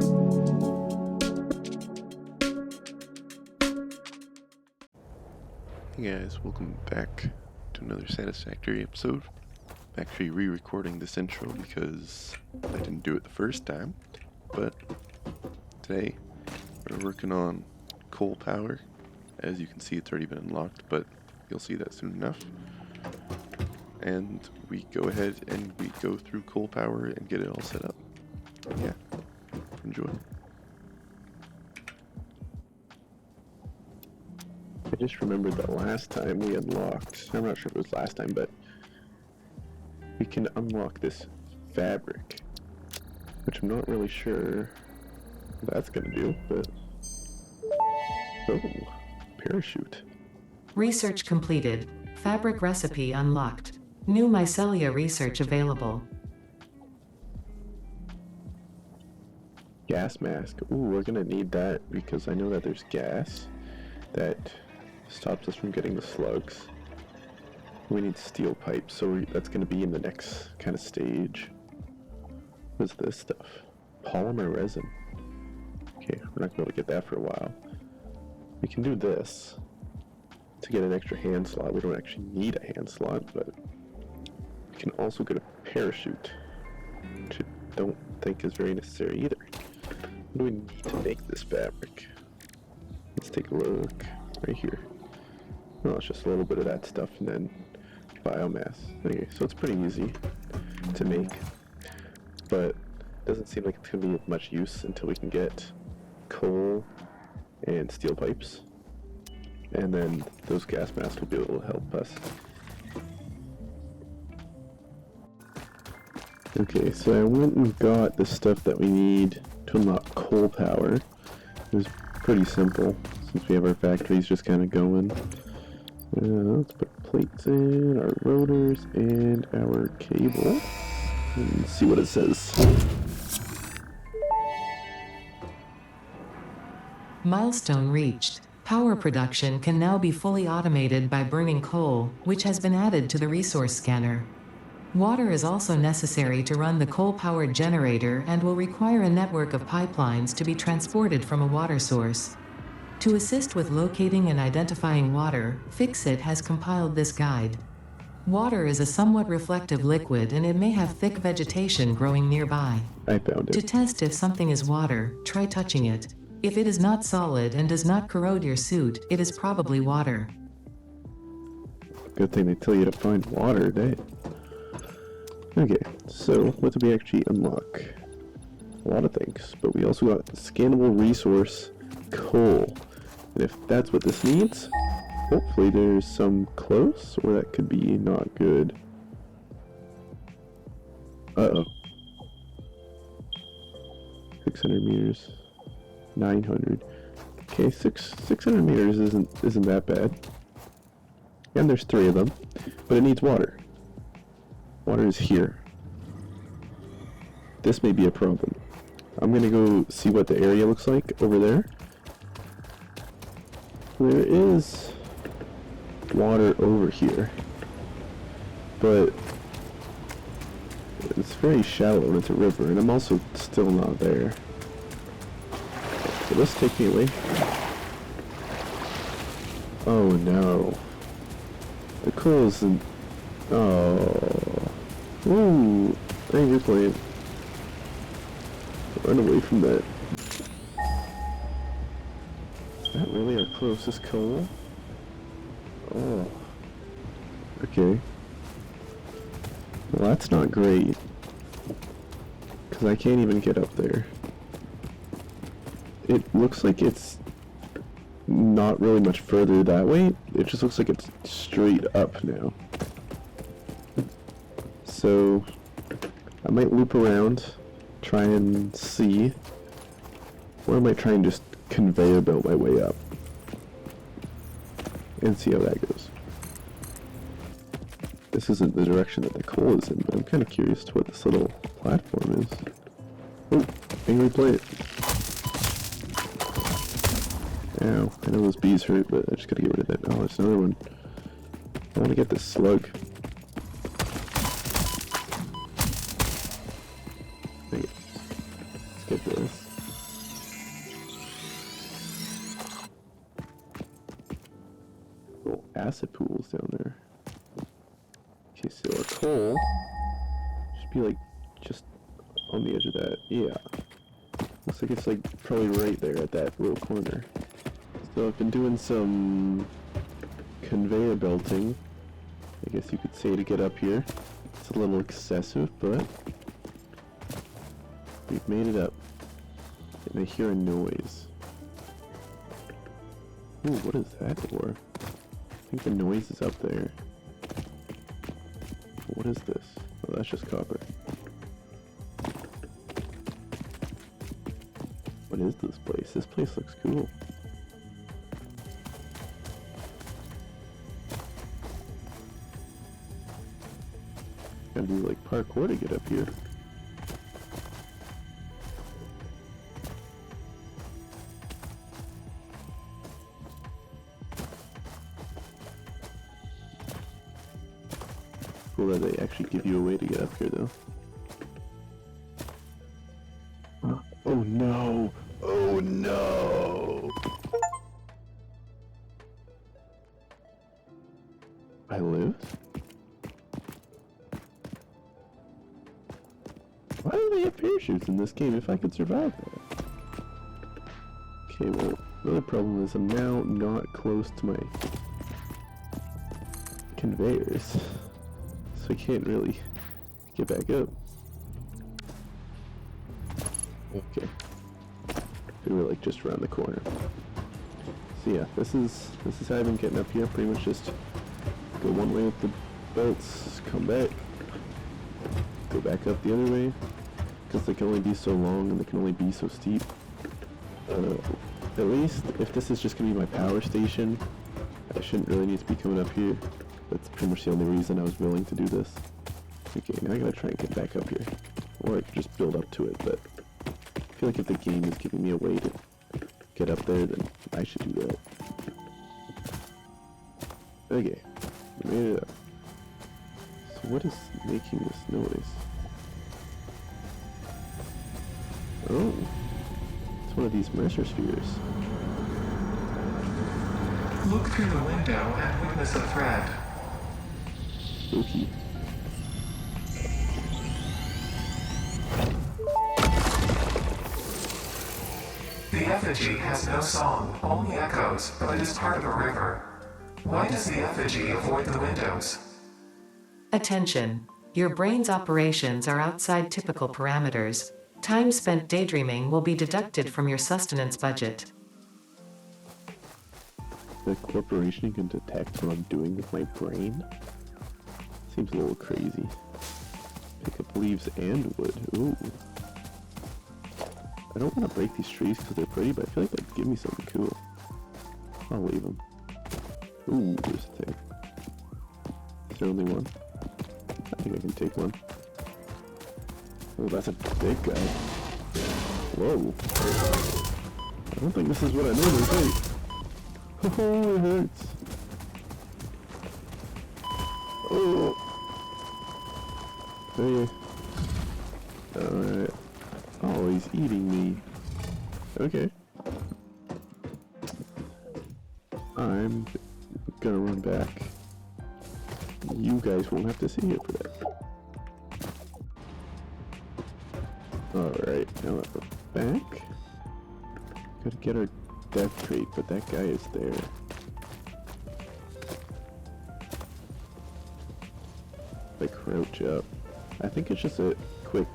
Hey guys, welcome back to another Satisfactory episode. I'm actually re-recording this intro because I didn't do it the first time, but today we're working on coal power. As you can see, it's already been unlocked, but you'll see that soon enough. And we go ahead and we go through coal power and get it all set up. Yeah, enjoy. I just remembered that last time we unlocked, I'm not sure if it was last time, but we can unlock this fabric, which I'm not really sure what that's gonna do, but oh, parachute. Research completed. Fabric recipe unlocked. New mycelia research available. Gas mask. Ooh, we're gonna need that because I know that there's gas that stops us from getting the slugs. We need steel pipes, so that's going to be in the next kind of stage. What's this stuff? Polymer resin. Okay, we're not going to be able to get that for a while. We can do this to get an extra hand slot. We don't actually need a hand slot, but we can also get a parachute, which I don't think is very necessary either. What do we need to make this fabric? Let's take a look right here. Oh, it's just a little bit of that stuff and then biomass. Okay, so it's pretty easy to make, but it doesn't seem like it's going to be of much use until we can get coal and steel pipes, and then those gas masks will be able to help us. Okay, so I went and got the stuff that we need to unlock coal power. It was pretty simple since we have our factories just kind of going. Let's put plates in, our rotors, and our cable, and see what it says. Milestone reached. Power production can now be fully automated by burning coal, which has been added to the resource scanner. Water is also necessary to run the coal-powered generator and will require a network of pipelines to be transported from a water source. To assist with locating and identifying water, Fixit has compiled this guide. Water is a somewhat reflective liquid and it may have thick vegetation growing nearby. I found it. To test if something is water, try touching it. If it is not solid and does not corrode your suit, it is probably water. Good thing they tell you to find water, eh? Okay, so what did we actually unlock? A lot of things, but we also got scannable resource coal. And if that's what this needs, hopefully there's some close, or that could be not good. Uh-oh. 600 meters. 900. Okay, 600 meters isn't that bad. And there's 3 of them, but it needs water. Water is here. This may be a problem. I'm gonna go see what the area looks like over there. There is water over here, but it's very shallow and it's a river, and I'm also still not there. So this takes me away. Oh no. The coal isn't... Oh. Ooh. Angry plane. Run away from that. Is that really our closest coal? Oh. Okay. Well, that's not great. Because I can't even get up there. It looks like it's not really much further that way. It just looks like it's straight up now. So I might loop around, try and see, or I might try and just conveyor belt my way up and see how that goes. This isn't the direction that the coal is in, but I'm kind of curious to what this little platform is. Oh, angry plate. Ow, I know those bees hurt, but I just gotta get rid of that. Oh, there's another one. I want to get this slug. Okay. Let's get this. coal's down there. Okay, so our coal should be like just on the edge of that. Yeah. Looks like it's like probably right there at that little corner. So I've been doing some conveyor belting, I guess you could say, to get up here. It's a little excessive, but we've made it up. And I hear a noise. Ooh, what is that for? I think the noise is up there. What is this? Oh, that's just copper. What is this place? This place looks cool. Gotta do like parkour to get up here. Cool that they actually give you a way to get up here though. Oh no! Oh no! I lived? Why do they have parachutes in this game if I could survive that? Okay, well, another problem is I'm now not close to my conveyors, so I can't really get back up. Okay. They were like just around the corner. So yeah, this is how I've been getting up here. Pretty much just go one way with the belts, come back, go back up the other way, because they can only be so long and they can only be so steep. At least if this is just gonna be my power station, I shouldn't really need to be coming up here. That's pretty much the only reason I was willing to do this. Okay, now I gotta try and get back up here, or I could just build up to it. But I feel like if the game is giving me a way to get up there, then I should do that. Okay, we made it up. So what is making this noise? Oh, it's one of these measure spheres. Look through the window and witness a thread. Spooky. The effigy has no song, only echoes, but it is part of a river. Why does the effigy avoid the windows? Attention. Your brain's operations are outside typical parameters. Time spent daydreaming will be deducted from your sustenance budget. The corporation can detect what I'm doing with my brain? Seems a little crazy. Pick up leaves and wood. Ooh. I don't want to break these trees because they're pretty, but I feel like they'd give me something cool. I'll leave them. Ooh, there's a thing. Is there only one? I think I can take one. Oh, that's a big guy. Whoa. I don't think this is what I normally take. Oh, it hurts. Oh. Okay. Alright. Oh, he's eating me. Okay. I'm gonna run back. You guys won't have to see it for that. Alright, now that we're back. Gotta get our death crate, but that guy is there. If I crouch up. I think it's just a quick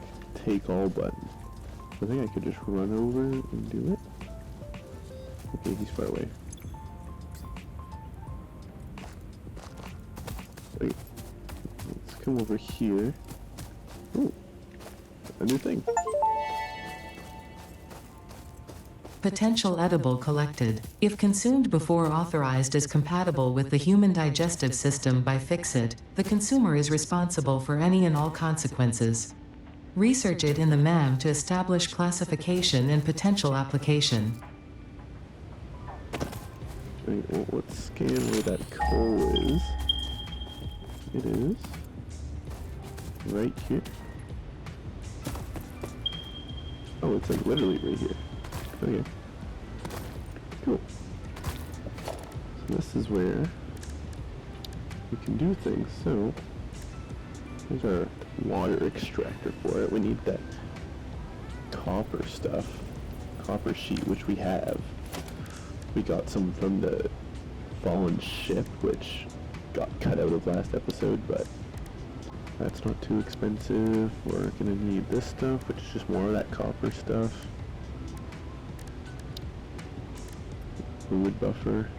take all button. I think I could just run over and do it. Okay, he's far away. Wait. Let's come over here. Ooh. A new thing. Potential edible collected. If consumed before authorized as compatible with the human digestive system by Fixit, the consumer is responsible for any and all consequences. Research it in the MAM to establish classification and potential application. Wait, well, let's scan where that coal is. It is right here. Oh, it's like literally right here. Okay. Cool. So this is where we can do things. So here's our water extractor for it. We need that copper stuff, copper sheet, which we have. We got some from the fallen ship, which got cut out of last episode, but that's not too expensive. We're gonna need this stuff, which is just more of that copper stuff. Fluid buffer.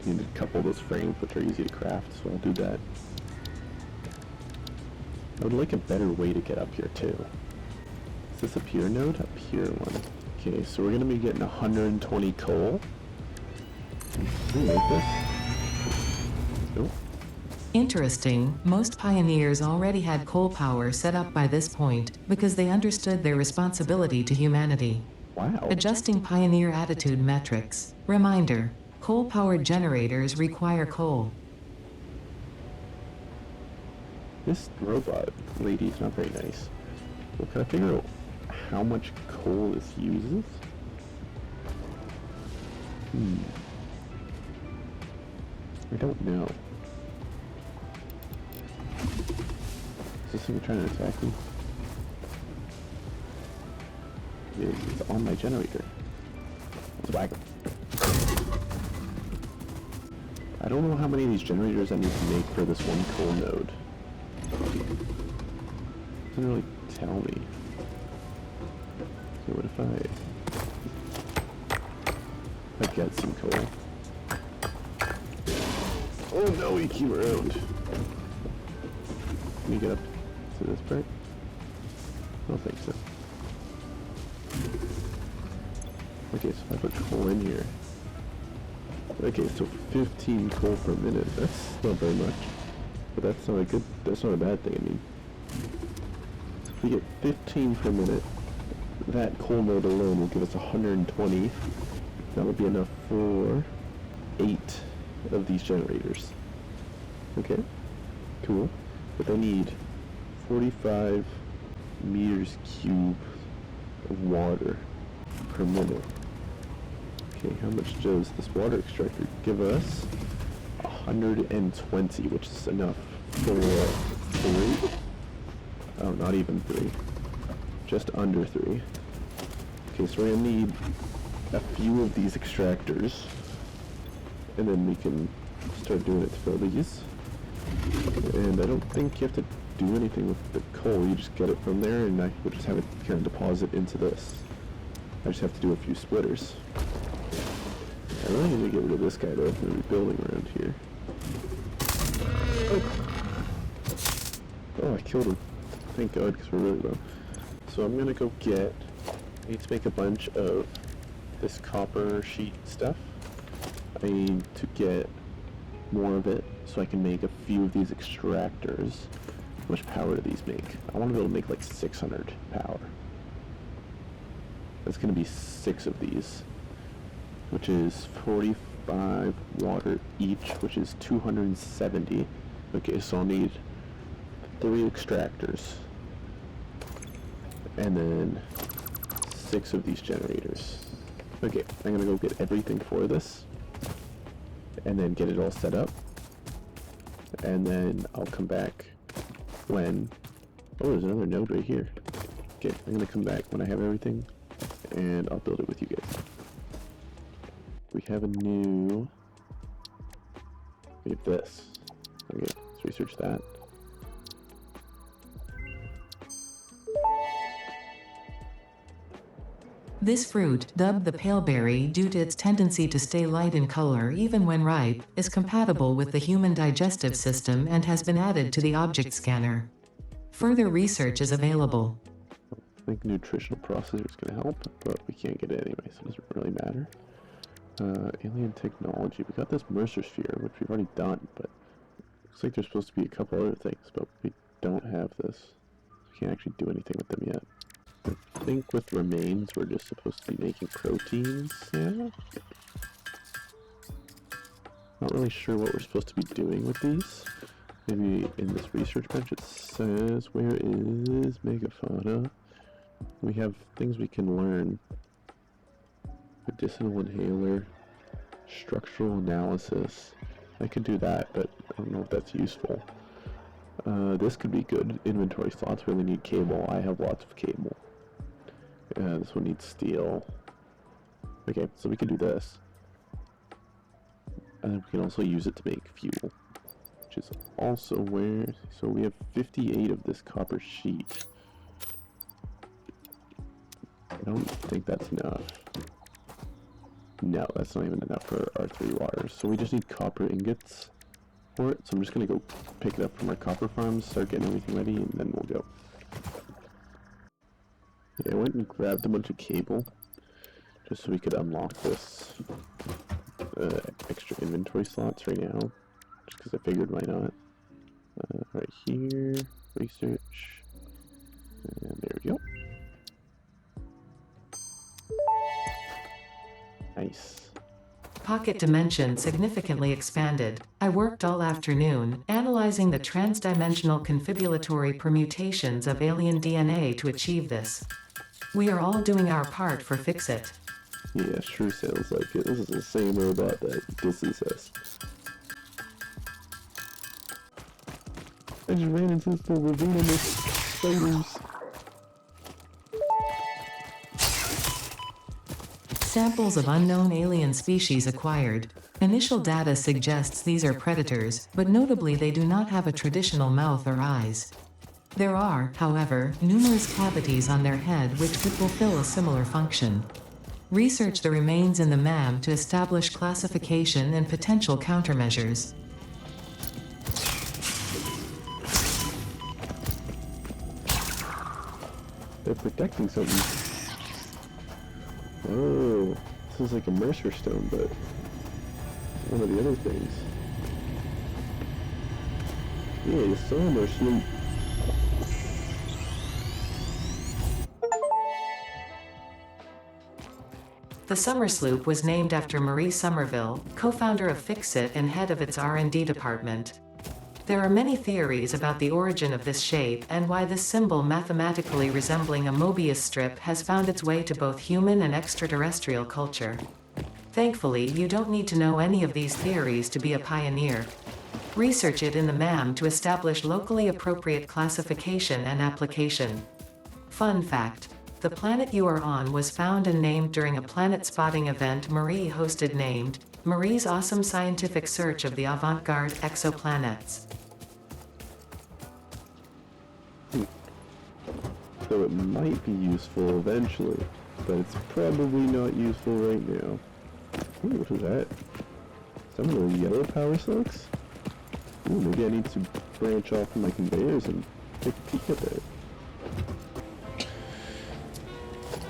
We need a couple of those frames, which are easy to craft, so I'll do that. I would like a better way to get up here too. Is this a pier node? A pier one. Okay, so we're gonna be getting 120 coal. Can we make this? Nope. Interesting, most pioneers already had coal power set up by this point because they understood their responsibility to humanity. Wow. Adjusting pioneer attitude metrics. Reminder, coal-powered generators require coal. This robot lady is not very nice. Well, can I figure out how much coal this uses? I don't know. Is this thing trying to attack me? It's on my generator. Let's whack him. I don't know how many of these generators I need to make for this one coal node. Doesn't really tell me. So what if I get some coal? Oh no, he came around. Can you get up to this part? I don't think so. Okay, so if I put coal in here. Okay, so 15 coal per minute. That's not very much. But that's not a good, that's not a bad thing, I mean. So if we get 15 per minute, that coal node alone will give us 120. That would be enough for 8 of these generators. Okay, cool. But they need 45 meters cubed of water per minute. Okay, how much does this water extractor give us? 120, which is enough for 3? Oh, not even 3. Just under 3. Okay, so we're gonna need a few of these extractors, and then we can start doing it to fill these. And I don't think you have to do anything with the coal, you just get it from there, and I will just have it kind of deposit into this. I just have to do a few splitters. I really need to get rid of this guy though, if we're going to be building around here. Oh, I killed him. Thank God, because we're really low. So I'm going to go get... I need to make a bunch of this copper sheet stuff. I need to get more of it so I can make a few of these extractors. How much power do these make? I want to be able to make like 600 power. That's going to be 6 of these, which is 45 water each, which is 270. Okay, so I'll need 3 extractors, and then 6 of these generators. Okay, I'm gonna go get everything for this, and then get it all set up, and then I'll come back when... Oh, there's another node right here. Okay, I'm gonna come back when I have everything, and I'll build it with you guys. We have a new... We have this. Okay, let's research that. This fruit, dubbed the pale berry due to its tendency to stay light in color even when ripe, is compatible with the human digestive system and has been added to the object scanner. Further research is available. I think nutritional processor is going to help, but we can't get it anyway, so it doesn't really matter. Alien technology. We got this Mercer sphere, which we've already done, but looks like there's supposed to be a couple other things, but we don't have this. We can't actually do anything with them yet. I think with remains, we're just supposed to be making proteins, yeah? Not really sure what we're supposed to be doing with these. Maybe in this research bench it says, where is megafauna? We have things we can learn. Medicinal inhaler, structural analysis, I could do that, but I don't know if that's useful. This could be good. Inventory slots. We only need cable. I have lots of cable. This one needs steel. Okay, so we could do this. And then we can also use it to make fuel. Which is also where... So we have 58 of this copper sheet. I don't think that's enough. No, that's not even enough for our 3 waters. So we just need copper ingots for it. So I'm just gonna go pick it up from our copper farms, start getting everything ready, and then we'll go. Yeah, I went and grabbed a bunch of cable, just so we could unlock this extra inventory slots right now. Just because I figured why not. Right here, research, and there we go. Nice. Pocket dimension significantly expanded. I worked all afternoon, analyzing the transdimensional confibulatory permutations of alien DNA to achieve this. We are all doing our part for Fix-It. Yeah, sure sounds like it. This is the same robot that disses us. I just ran into this little ravine of spiders. Samples of unknown alien species acquired. Initial data suggests these are predators, but notably they do not have a traditional mouth or eyes. There are, however, numerous cavities on their head which could fulfill a similar function. Research the remains in the MAM to establish classification and potential countermeasures. They're protecting something. Oh, this is like a Mercer stone, but one of the other things. Yeah, the summer sloop. The Summer Sloop was named after Marie Somerville, co-founder of Fix-It and head of its R&D department. There are many theories about the origin of this shape and why this symbol mathematically resembling a Mobius strip has found its way to both human and extraterrestrial culture. Thankfully, you don't need to know any of these theories to be a pioneer. Research it in the MAM to establish locally appropriate classification and application. Fun fact: the planet you are on was found and named during a planet spotting event Marie hosted named Marie's Awesome Scientific Search of the Avant-Garde Exoplanets. So it might be useful eventually, but it's probably not useful right now. Ooh, what is that? Some of those yellow power slugs? Ooh, maybe I need to branch off from my conveyors and take a peek at that.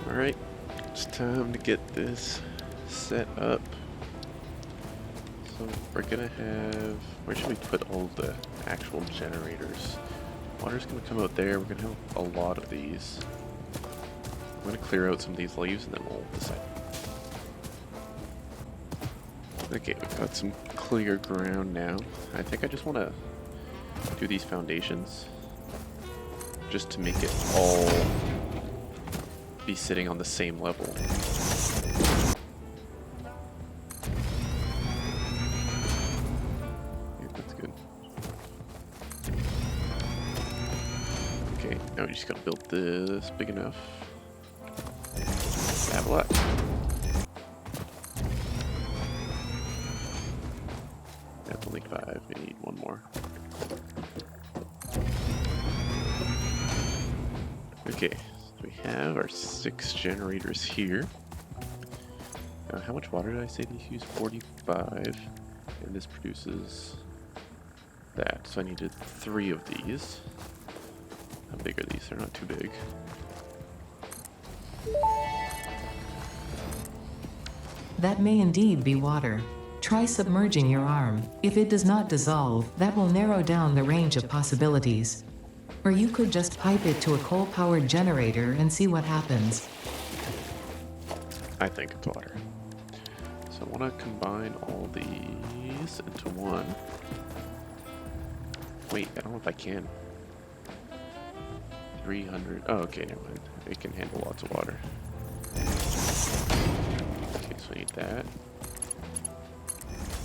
Alright, it's time to get this set up. So we're gonna have... Where should we put all the actual generators? Water's gonna come out there. We're gonna have a lot of these. I'm gonna clear out some of these leaves and then we'll decide. Okay, we've got some clear ground now. I think I just want to do these foundations just to make it all be sitting on the same level. Yeah, that's good. Okay, now we just gotta build this big enough. Have a lot. That's only 5. We need one more. Okay, so we have our 6 generators here. Now, how much water did I say these use? 45. And this produces that. So I needed 3 of these. How big are these? They're not too big. That may indeed be water. Try submerging your arm. If it does not dissolve, that will narrow down the range of possibilities. Or you could just pipe it to a coal-powered generator and see what happens. I think it's water. So I want to combine all these into one. Wait, I don't know if I can. 300. Oh, okay, never mind. It can handle lots of water. Okay, so I need that.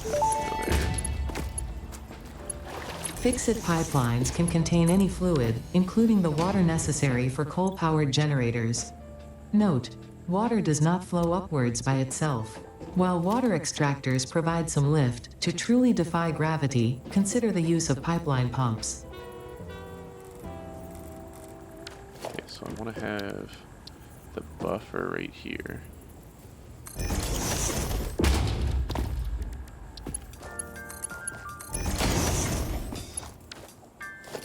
Go there. Fix-it pipelines can contain any fluid, including the water necessary for coal-powered generators. Note: water does not flow upwards by itself. While water extractors provide some lift, to truly defy gravity, consider the use of pipeline pumps. Okay, so I want to have the buffer right here.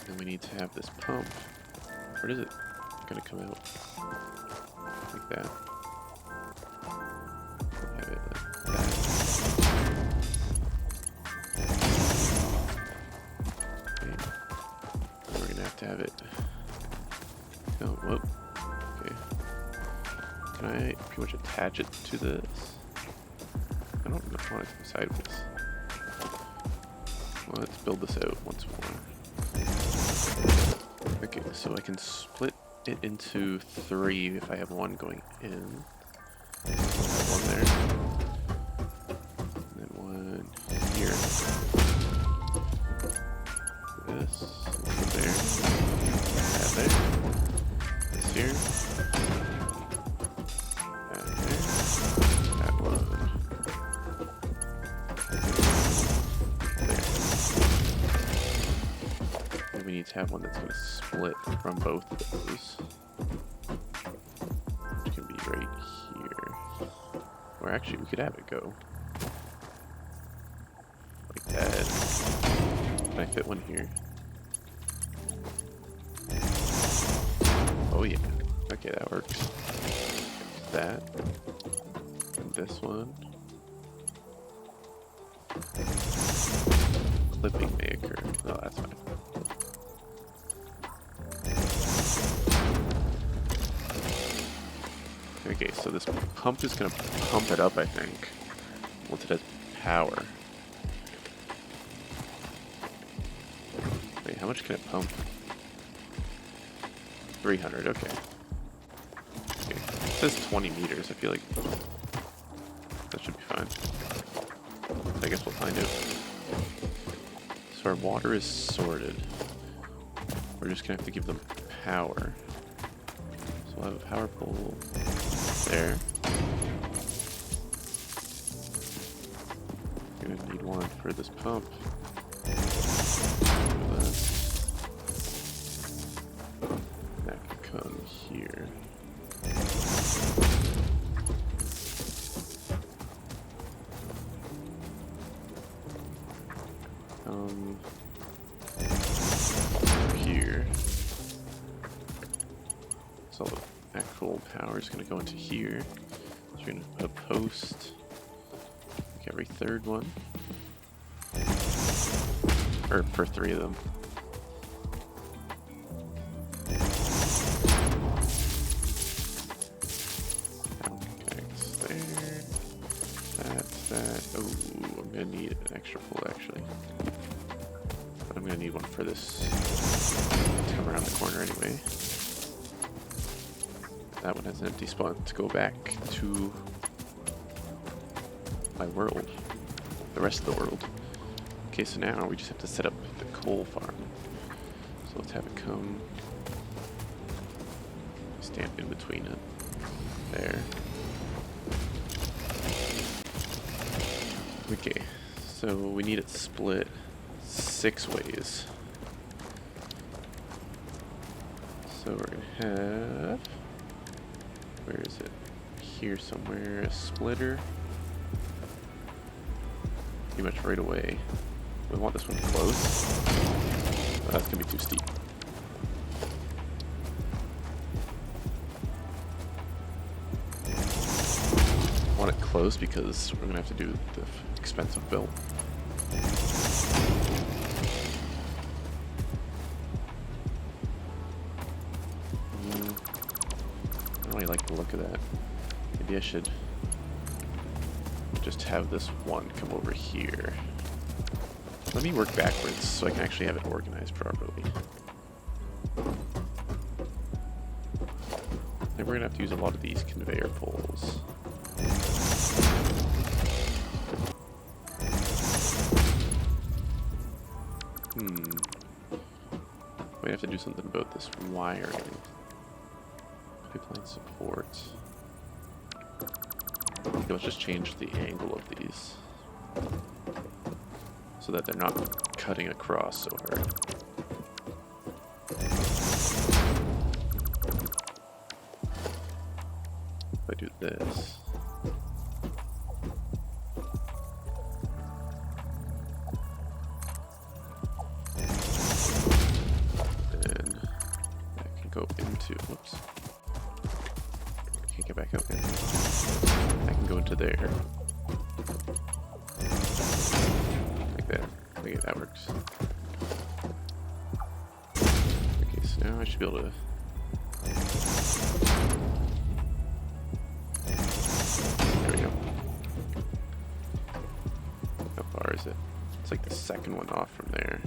And we need to have this pump. Where is it gonna come out? Like that. Have it like that. Okay. And we're gonna have it. Oh, whoop. Okay. Can I pretty much attach it to this? I don't want it to be sideways. Well, let's build this out once more. Okay, so I can split it into 3 if I have one going in. I'll have one there. And then one here. This. One there. That there. This here. That there. That one. There. And we need to have one that's going to split from both of those. Which can be right here. Or actually, we could have it go like that. Can I fit one here? Oh yeah. Okay, that works. That. And this one. Clipping may occur. Oh, that's fine. Okay, so this pump is going to pump it up, I think, once it has power. Wait, how much can it pump? 300, okay. Okay, it says 20 meters, I feel like that should be fine. I guess we'll find out. So our water is sorted. We're just going to have to give them power. So we'll have a power pole there. Gonna need one for this pump. That can come here. Here. So the actual power is going to go into here. So you're going to put a post like every third one. Or for 3 of them. That connects there. That's that. Oh, I'm going to need an extra pole actually. But I'm going to need one for this to come around the corner anyway. That one has an empty spot to go back to my world, the rest of the world. Okay, so now we just have to set up the coal farm. So let's have it come, stamp in between it, there. Okay, so we need it split 6 ways. So we're gonna have, where is it? Here somewhere, a splitter. Pretty much right away. We want this one close. Oh, that's gonna be too steep. I want it close because we're gonna have to do the expensive build. I don't really like the look of that. Maybe I should just have this one come over here. Let me work backwards so I can actually have it organized properly. Then we're gonna have to use a lot of these conveyor poles. have to do something about this wiring. Pipeline support. Okay, let's just change the angle of these so that they're not cutting across so hard. If I do this. Then I can go into, whoops. Can't get back out there. I can go into there. Like that. Okay, that works. Okay, so now I should be able to... There we go. How far is it? It's like the second one off from there.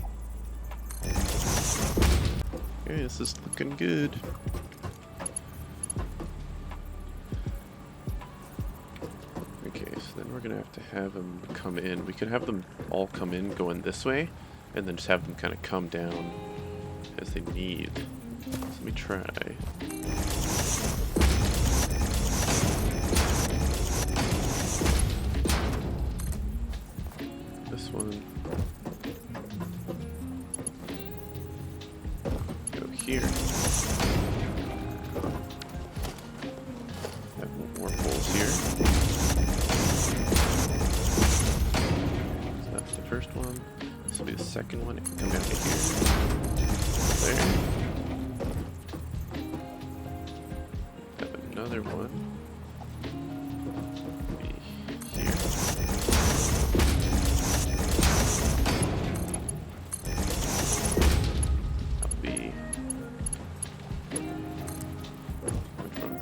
Okay, this is looking good. We're gonna have to have them come in. We could have them all come in going this way, and then just have them kind of come down as they need. So let me try. This one. Go here. Have more poles here. First one. This will be the second one. It can come down to here. There. Have another one. Be here. That'll be from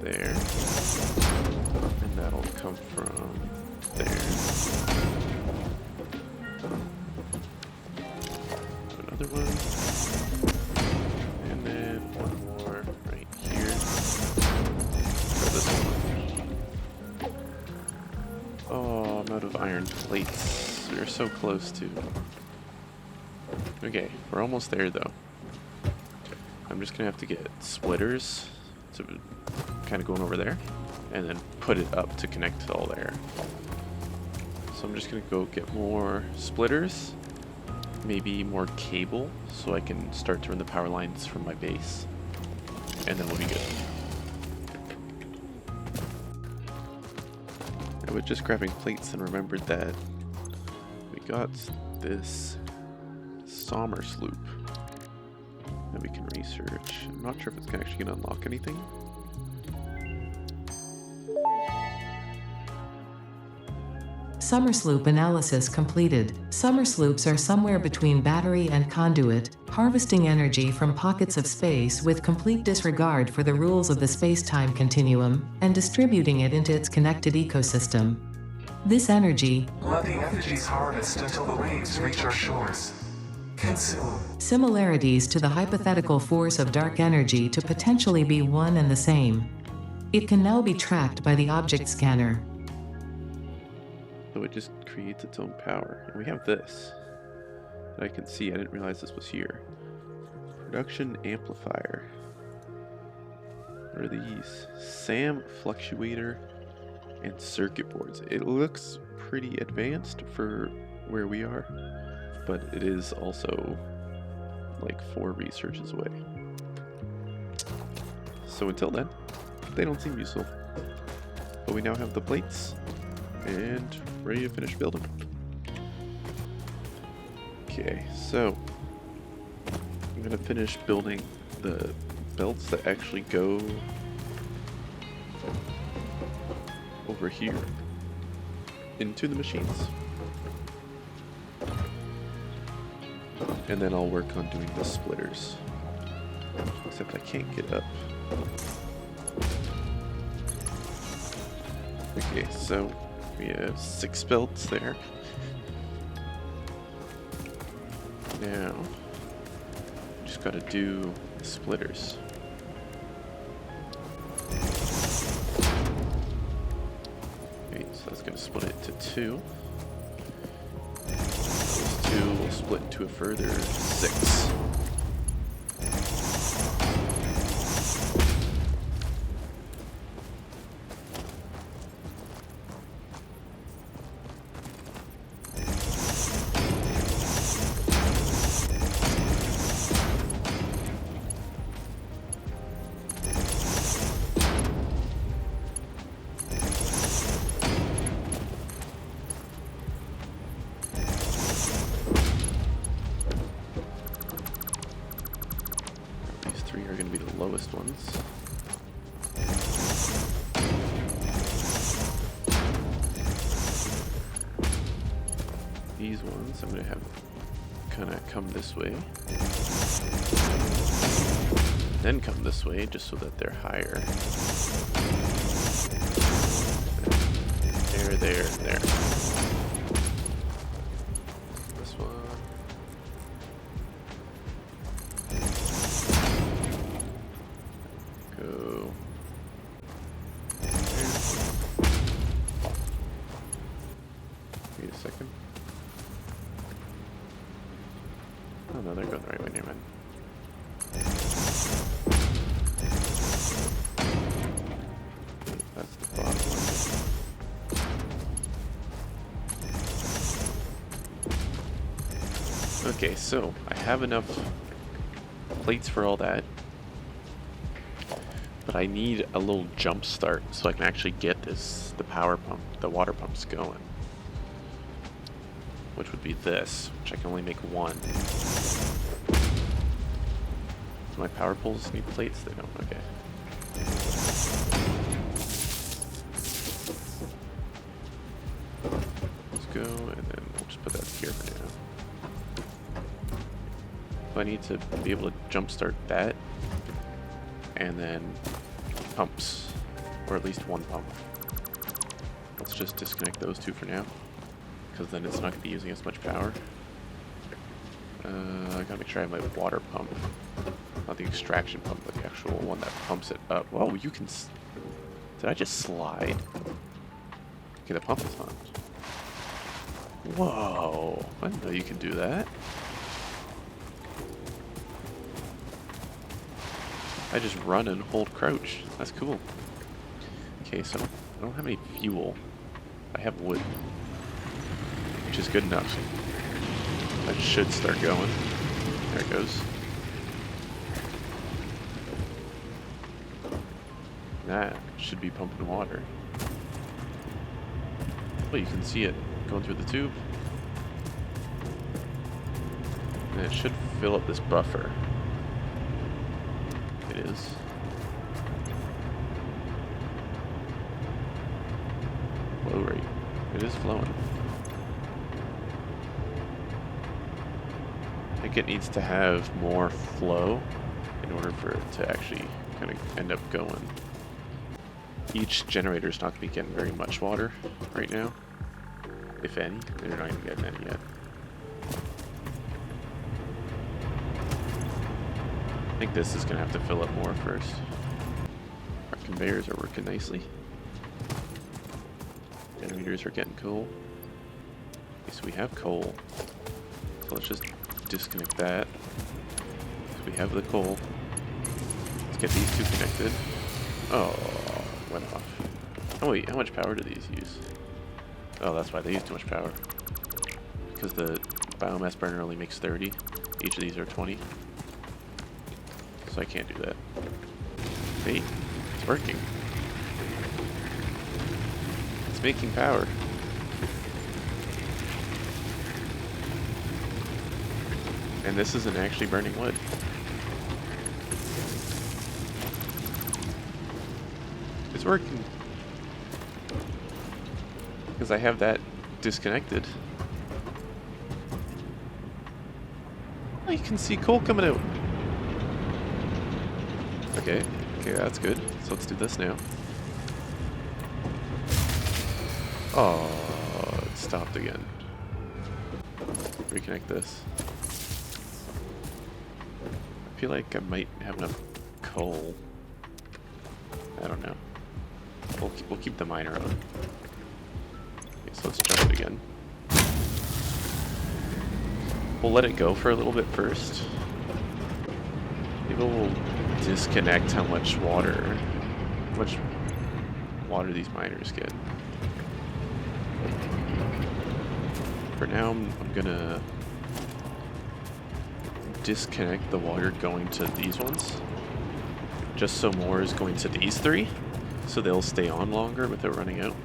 there. And that'll come from there. Another one, and then one more right here. Try this one. Oh, I'm out of iron plates. We are so close to. Okay, we're almost there though. I'm just gonna have to get splitters, so kind of going over there, and then put it up to connect to all there. So I'm just gonna go get more splitters. Maybe more cable so I can start to run the power lines from my base, and then we'll be good. I was just grabbing plates and remembered that we got this Sommer sloop that we can research. I'm not sure if it's actually going to unlock anything. Summer sloop analysis completed. Summer sloops are somewhere between battery and conduit, harvesting energy from pockets of space with complete disregard for the rules of the space-time continuum, and distributing it into its connected ecosystem. This energy, Let the effigies harvest until the waves reach our shores. Consume. similarities to the hypothetical force of dark energy to potentially be one and the same. It can now be tracked by the object scanner. So it just creates its own power. And we have this that I can see. I didn't realize this was here. Production amplifier. What are these? SAM fluctuator and circuit boards. It looks pretty advanced for where we are, but it is also like 4 researches away. So until then, they don't seem useful. But we now have the plates and ready to finish building. Okay, so I'm gonna finish building the belts that actually go over here into the machines. And then I'll work on doing the splitters. Except I can't get up. Okay, so we have 6 belts there. Now, just gotta do splitters. Okay, so that's gonna split it to 2. Those 2 will split into a further 6. these ones, I'm gonna have kind of come this way. Then come this way, just so that they're higher. There. This one. Go. There. Wait a second. Oh no, they're going the right way, never mind. That's the bottom one. Okay, so I have enough plates for all that, but I need a little jump start so I can actually get the power pump, the water pumps going, which would be this, which I can only make one. Do my power poles need plates? They don't. Okay. Let's go, and then we'll just put that here for now. I need to be able to jumpstart that, and then pumps, or at least one pump. Let's just disconnect those two for now, because then it's not going to be using as much power. I gotta make sure I have my water pump, not the extraction pump, but the actual one that pumps it up. Whoa, you can. Did I just slide? Okay, the pump is on. Whoa, I didn't know you can do that. I just run and hold crouch. That's cool. Okay, so I don't have any fuel. I have wood, which is good enough. That should start going. There it goes. That should be pumping water. Oh, you can see it going through the tube. And it should fill up this buffer. It is. Flow rate. It is flowing. I think it needs to have more flow in order for it to actually kind of end up going. Each generator is not going to be getting very much water right now, if any. They're not even getting any yet. I think this is going to have to fill up more first. Our conveyors are working nicely. Generators are getting coal. Okay, so we have coal. So let's just disconnect that. So we have the coal. Let's get these two connected. Oh, went off. Oh wait, how much power do these use? Oh, that's why they use too much power. Because the biomass burner only makes 30. Each of these are 20. So I can't do that. Hey, it's working. It's making power. And this isn't actually burning wood. It's working. Because I have that disconnected. Oh, you can see coal coming out. Okay, that's good. So let's do this now. Oh, it stopped again. Reconnect this. I feel like I might have enough coal. I don't know. We'll keep the miner on. Okay, so let's jump it again. We'll let it go for a little bit first. Maybe we'll disconnect how much water these miners get. For now, I'm gonna disconnect the water going to these ones, just so more is going to these three, so they'll stay on longer without running out.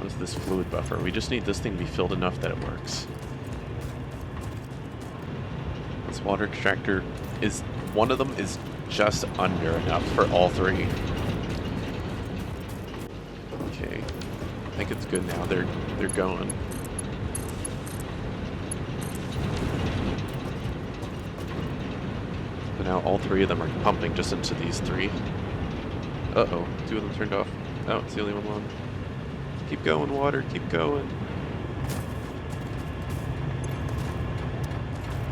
How's this fluid buffer? We just need this thing to be filled enough that it works. This water extractor is, one of them is just under enough for all three. I think it's good now. They're going. So now all three of them are pumping just into these three. Uh-oh, two of them turned off. Oh, it's the only one on. Keep going, water, keep going.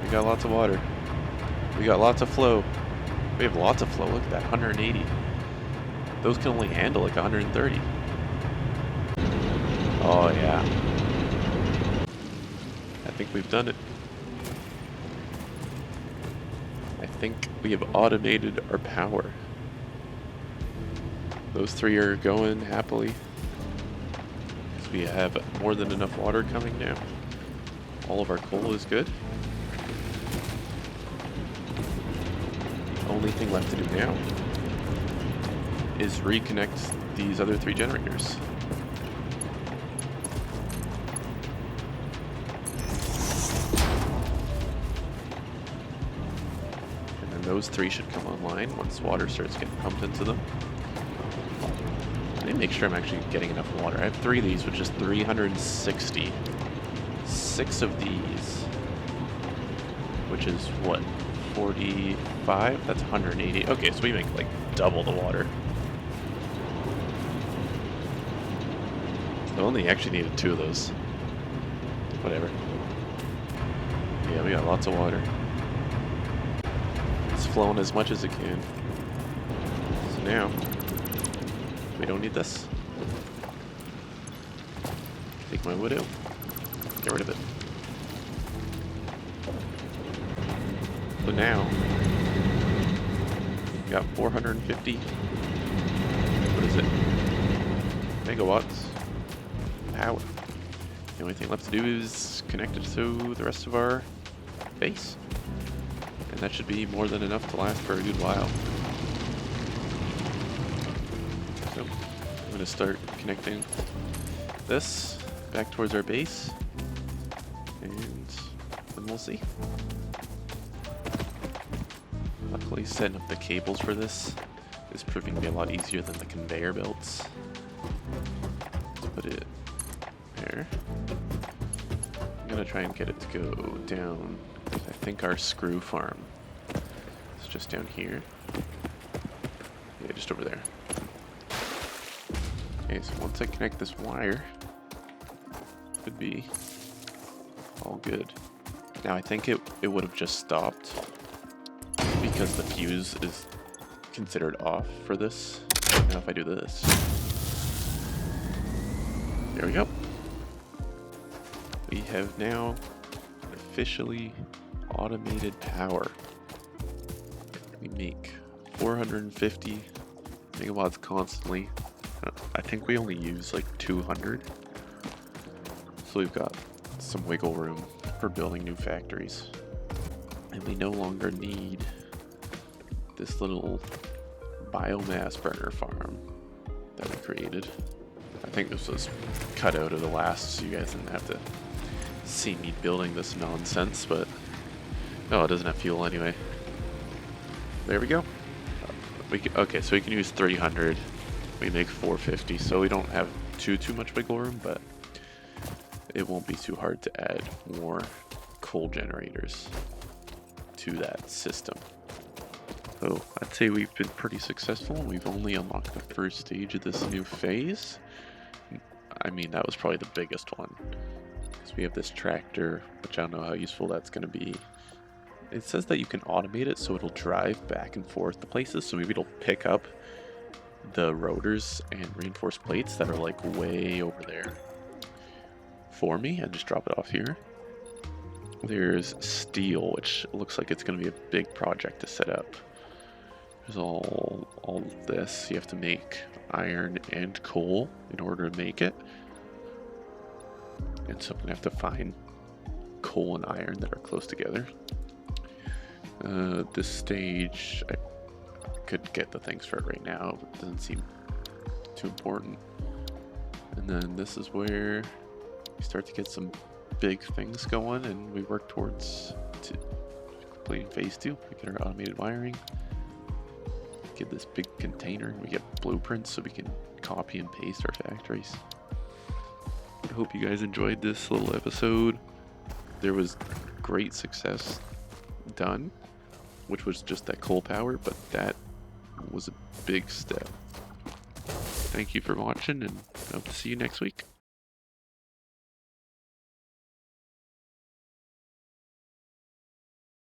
We got lots of water. We got lots of flow. We have lots of flow. Look at that, 180. Those can only handle like 130. Oh yeah. I think we've done it. I think we have automated our power. Those three are going happily. So we have more than enough water coming now. All of our coal is good. The only thing left to do now is reconnect these other three generators. And then those three should come online once water starts getting pumped into them. Let me make sure I'm actually getting enough water. I have three of these, which is 360. 6 of these, which is what, 45? That's 180. Okay, so we make like double the water. I only actually needed 2 of those. Whatever. Yeah, we got lots of water. It's flowing as much as it can. So now, we don't need this. Take my wood out. Get rid of it. So now, we got 450. What is it? Megawatts. Power. The only thing left to do is connect it to the rest of our base. And that should be more than enough to last for a good while. So, I'm going to start connecting this back towards our base. And then we'll see. Luckily, setting up the cables for this is proving to be a lot easier than the conveyor belts. Let's put it there. I'm gonna try and get it to go down. I think our screw farm is just down here. Yeah, just over there. Okay, so once I connect this wire, should be all good. Now I think it would have just stopped because the fuse is considered off for this. Now if I do this, there we go. We have now officially automated power. We make 450 megawatts constantly. I think we only use like 200. So we've got some wiggle room for building new factories. And we no longer need this little biomass burner farm that we created. I think this was cut out of the last, so you guys didn't have to see me building this nonsense, but no, it doesn't have fuel anyway. There we go. Okay, so we can use 300. We make 450, so we don't have too much wiggle room, but it won't be too hard to add more coal generators to that system. So I'd say we've been pretty successful. We've only unlocked the first stage of this new phase. I mean, that was probably the biggest one. Because we have this tractor, which I don't know how useful that's going to be. It says that you can automate it so it'll drive back and forth to places, so maybe it'll pick up the rotors and reinforced plates that are like way over there for me and just drop it off here. There's steel, which looks like it's going to be a big project to set up. There's all of this. You have to make iron and coal in order to make it. And so I'm going to have to find coal and iron that are close together. This stage, I could get the things for it right now, but it doesn't seem too important. And then this is where we start to get some big things going, and we work towards completing phase 2. We get our automated wiring, get this big container, we get blueprints so we can copy and paste our factories. hope you guys enjoyed this little episode. There was great success done, which was just that coal power, but that was a big step. Thank you for watching, and I hope to see you next week.